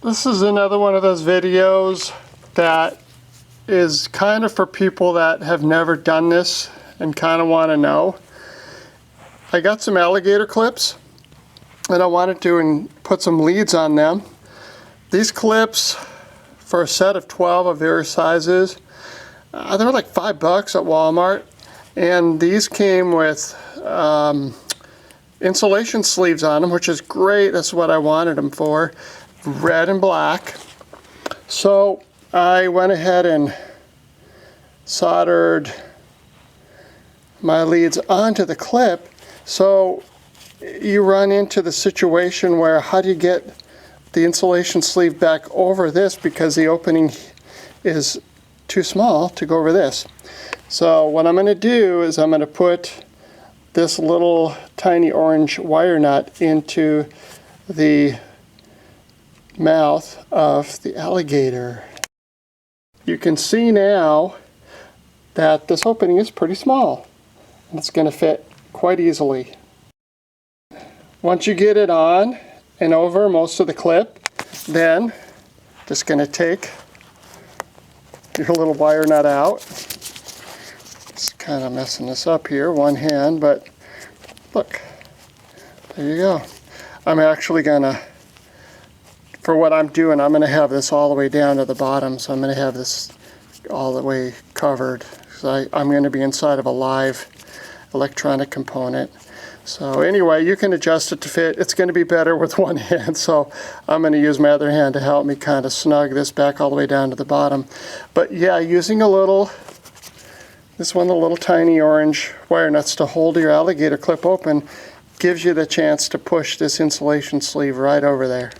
This is another one of those videos that is kind of for people that have never done this and kind of want to know. I got some alligator clips and I wanted to put some leads on them. These clips for a set of 12 of various sizes, they were like $5 at Walmart, and these came with insulation sleeves on them, which is great. That's what I wanted them for, red and black. So I went ahead and soldered my leads onto the clip. So you run into the situation where how do you get the insulation sleeve back over this because the opening is too small to go over this. So what I'm going to do is I'm going to put this little tiny orange wire nut into the mouth of the alligator. You can see now that this opening is pretty small and it's going to fit quite easily. Once you get it on and over most of the clip, then just going to take your little wire nut out. Just kind of messing this up here, one hand, but look, there you go. I'm actually going to, for what I'm doing, I'm going to have this all the way down to the bottom, so I'm going to have this all the way covered. So I'm going to be inside of a live electronic component. So anyway, you can adjust it to fit. It's going to be better with one hand, so I'm going to use my other hand to help me kind of snug this back all the way down to the bottom. But yeah, using a little tiny orange wire nuts to hold your alligator clip open gives you the chance to push this insulation sleeve right over there.